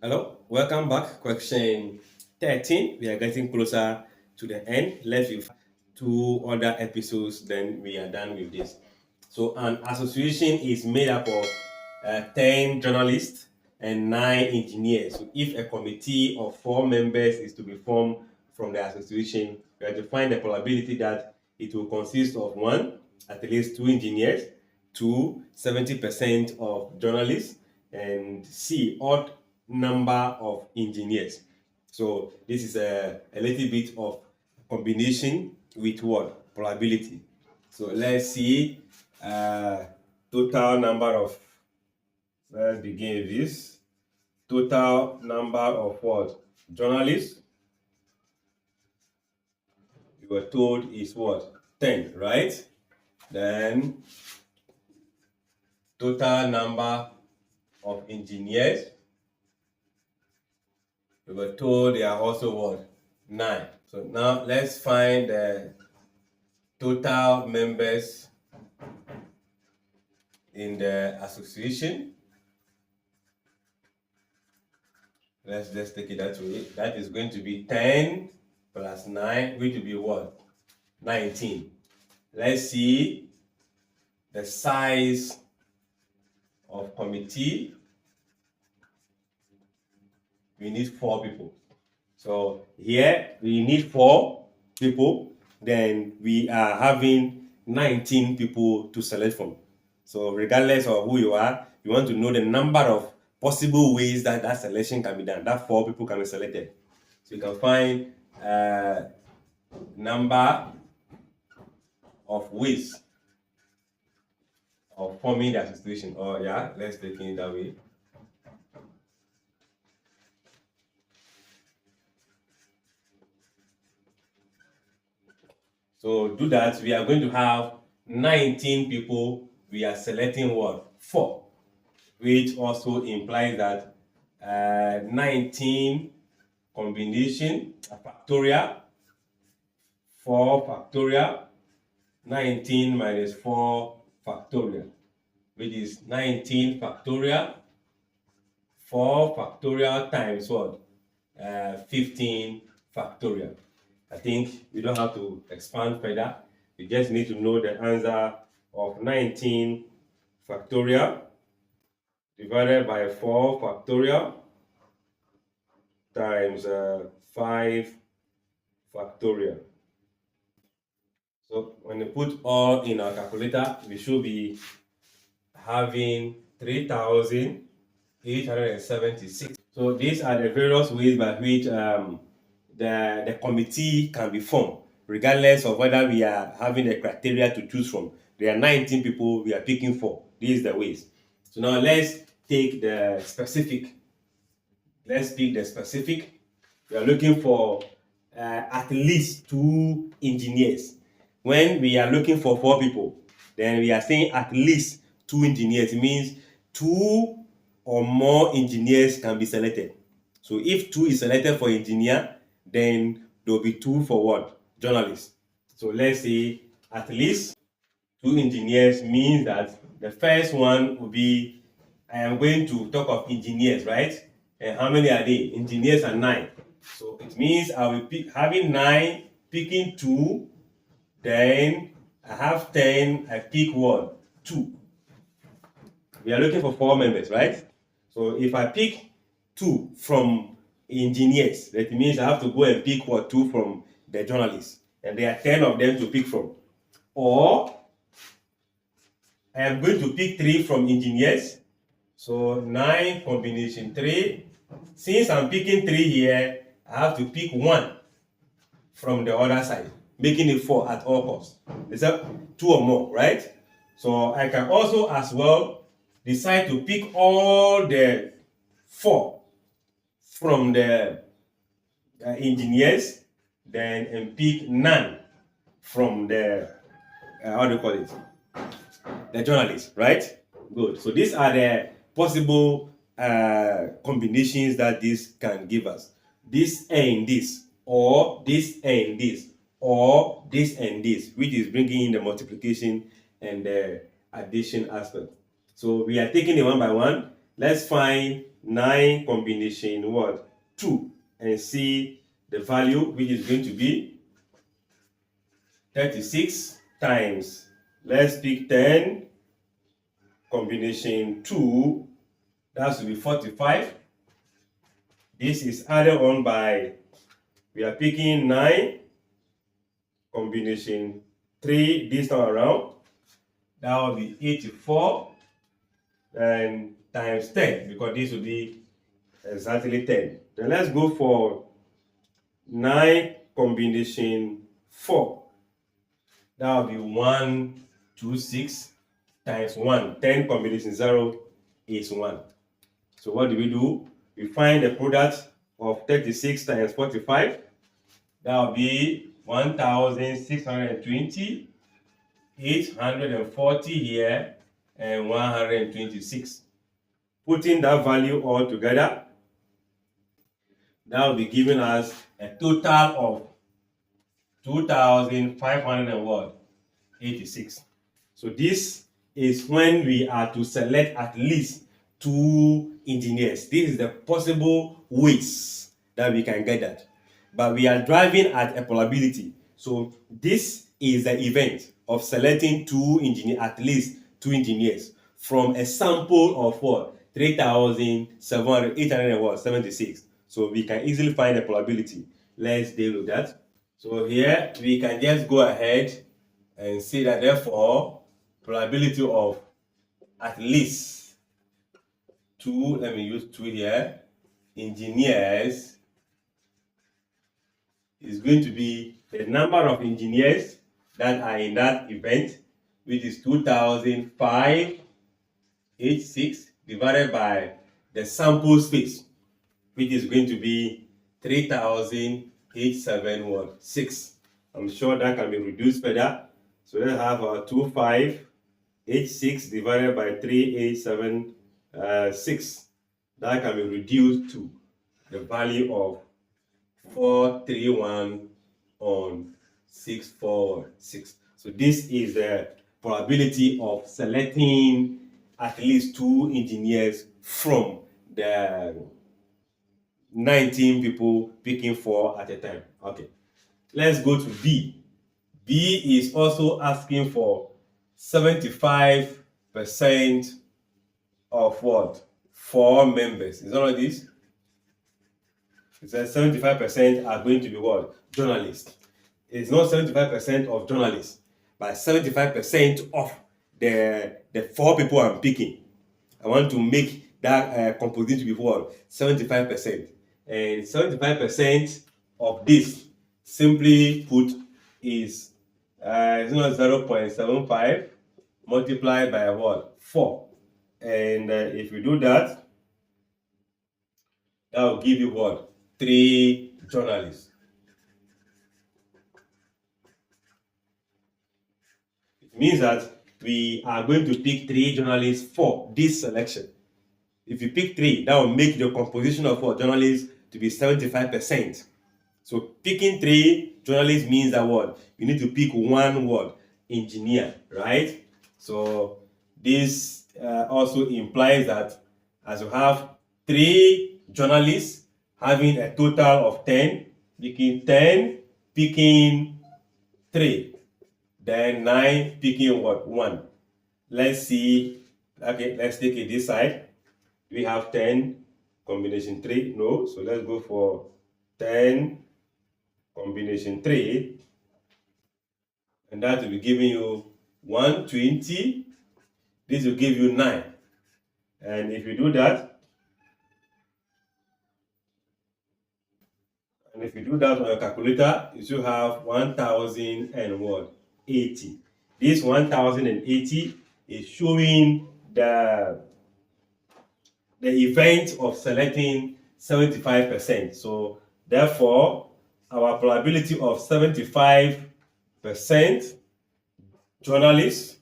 Hello, welcome back. Question 13. We are getting closer to the end. Let's do 2 other episodes, then we are done with this. So, an association is made up of 10 journalists and 9 engineers. So, if a committee of 4 members is to be formed from the association, we have to find the probability that it will consist of 1, at least 2 engineers, 2, 70% of journalists, and C, odd number of engineers. So this is a little bit of combination with what? Probability. So let's see total number of, let's begin with this. Total number of what? Journalists. We were told is what? 10, right? Then total number of engineers. We were told they are also what? 9. So now let's find the total members in the association. Let's just take it that way. That is going to be 10 plus 9, which will be what? 19. Let's see the size of committee. We need 4 people. So here we need 4 people. Then we are having 19 people to select from. So regardless of who you are, you want to know the number of possible ways that that selection can be done. That 4 people can be selected. So you can find number of ways of forming the association. Or yeah, let's take it that way. So do that. We are going to have 19 people. We are selecting what? 4, which also implies that 19 combination factorial, 4 factorial, 19 minus 4 factorial, which is 19 factorial, 4 factorial times what? 15 factorial. I think we don't have to expand further. We just need to know the answer of 19 factorial divided by 4 factorial times 5 factorial. So when you put all in our calculator, we should be having 3,876. So these are the various ways by which the committee can be formed, regardless of whether we are having a criteria to choose from. There are 19 people, we are picking 4. These are the ways. So now let's take the specific. Let's pick the specific. We are looking for at least 2 engineers. When we are looking for 4 people, then we are saying at least 2 engineers. It means 2 or more engineers can be selected. So if 2 is selected for engineer, then there will be 2 for what? Journalists. So let's say at least 2 engineers means that the first one will be, I am going to talk of engineers, right? And how many are they? Engineers are 9. So it means I will pick, having 9, picking 2, then I have 10, I pick what? 2. We are looking for 4 members, right? So if I pick 2 from engineers, that means I have to go and pick what? 2 from the journalists. And there are 10 of them to pick from. Or I am going to pick 3 from engineers. So 9 combination 3. Since I'm picking 3 here, I have to pick 1 from the other side, making it 4 at all costs. Except 2 or more, right? So I can also as well decide to pick all the 4 from the engineers, then and pick none from the how do you call it? The journalists, right? Good. So these are the possible combinations that this can give us. This and this, or this and this, or this and this, which is bringing in the multiplication and the addition aspect. So we are taking it one by one. Let's find 9 combination what? 2, and see the value, which is going to be 36 times, let's pick 10 combination 2, that should be 45. This is added on by, we are picking 9 combination 3 this time around, that will be 84, and times 10, because this will be exactly 10. Then let's go for 9 combination 4, that will be 126 times 1. 10 combination 0 is 1. So what do? We find the product of 36 times 45, that will be 1620, 840 here, and 126. Putting that value all together, that will be giving us a total of 2,586. So this is when we are to select at least 2 engineers. This is the possible ways that we can get that. But we are driving at a probability. So this is the event of selecting 2 engineers, at least 2 engineers, from a sample of what? 3,876. So we can easily find a probability. Let's deal with that. So here we can just go ahead and say that therefore probability of at least 2, let me use 2 here, engineers is going to be the number of engineers that are in that event, which is 2,586 divided by the sample space, which is going to be 3,876. I'm sure that can be reduced further. So let's have our 2,586 divided by 3,876. That can be reduced to the value of 431 on 646. So this is the probability of selecting at least 2 engineers from the 19 people picking 4 at a time. Okay, let's go to B. B is also asking for 75% of what? 4 members. Is all of this? It says 75% are going to be what? Journalists. It's not 75% of journalists, but 75% of the 4 people I'm picking. I want to make that composition to be what? 75%. And 75% of this, simply put, is 0.75 multiplied by what? 4. And if you do that, that will give you what? 3 journalists. It means that we are going to pick 3 journalists for this selection. If you pick 3, that will make the composition of what? Journalists to be 75%. So picking 3 journalists means that what? You need to pick 1 what? Engineer, right? So this also implies that as you have 3 journalists having a total of 10, picking 10, picking 3, then 9 picking what? 1. Let's see. Okay, let's take it this side. We have 10 combination 3. No, so let's go for 10 combination 3, and that will be giving you 120. This will give you 9. And if you do that, on your calculator, you should have 1,080. This 1,080 is showing the event of selecting 75%. So therefore, our probability of 75% journalists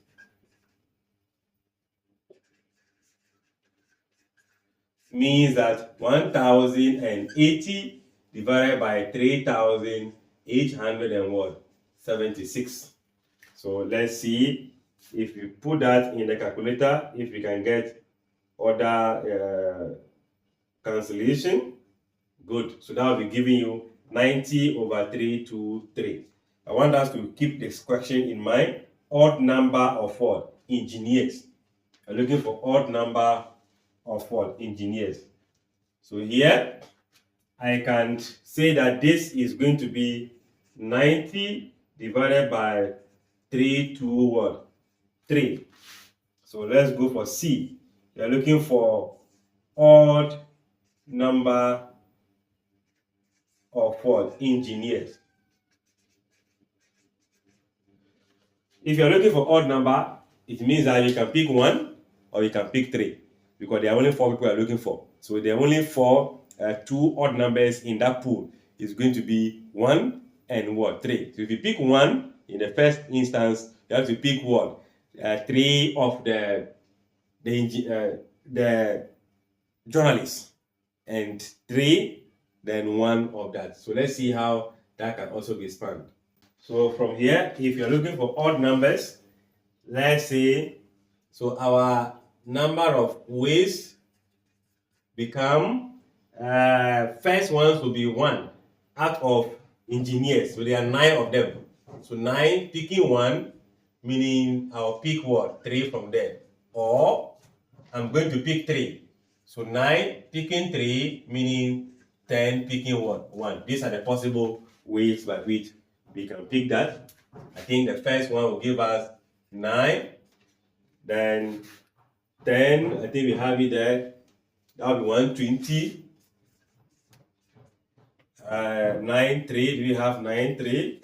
means that 1,080 divided by 3,876. So let's see if we put that in the calculator, if we can get other Cancellation. Good. So that will be giving you 90/323. I want us to keep this question in mind. Odd number of what? Engineers. We're looking for odd number of what? Engineers. So here I can say that this is going to be 90 divided by 323. So let's go for C. We are looking for odd number of what? Engineers. If you're looking for odd number, it means that you can pick 1 or you can pick 3, because there are only 4 people you're looking for. So there are only 2 odd numbers in that pool. It's going to be 1 and what? 3. So if you pick 1 in the first instance, you have to pick what? 3 of the journalists, and 3 then 1 of that. So let's see how that can also be spanned. So from here, if you're looking for odd numbers, let's say, so our number of ways become, first ones will be 1 out of engineers. So there are 9 of them. So 9 picking 1, meaning I'll pick what? 3 from there. Or I'm going to pick 3. So 9 picking 3, meaning 10 picking what? 1. These are the possible ways by which we can pick that. I think the first one will give us 9, then 10, I think we have it there. That will be 120. 9, 3, do we have 9, 3?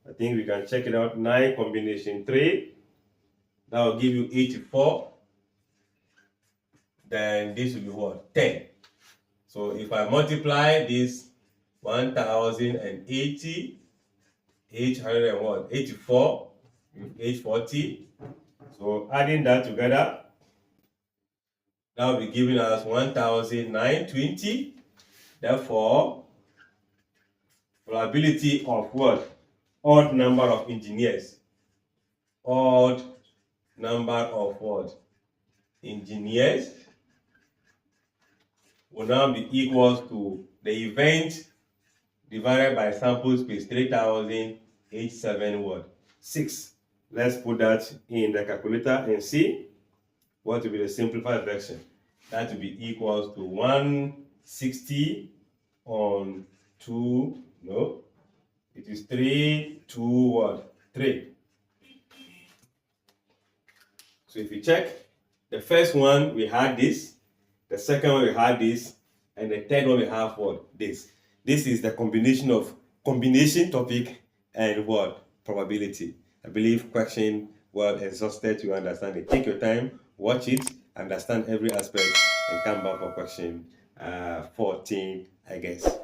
I think we can check it out. 9 combination 3, that will give you 84. Then this will be what? 10. So if I multiply this 1080, 884 with 840. So adding that together, that will be giving us 1920. Therefore, probability of what? Odd number of engineers. Odd number of what? Engineers will now be equals to the event divided by sample space, 3087 Let's put that in the calculator and see what will be the simplified version. That will be equals to 160 on 2, no, it is 3, 2, what? 3. So if you check, the first one we had this, the second one we had this, and the third one we have what? This. This is the combination of combination topic and what? Probability. I believe question well exhausted to understand it. Take your time, watch it, understand every aspect, and come back for question 14, I guess.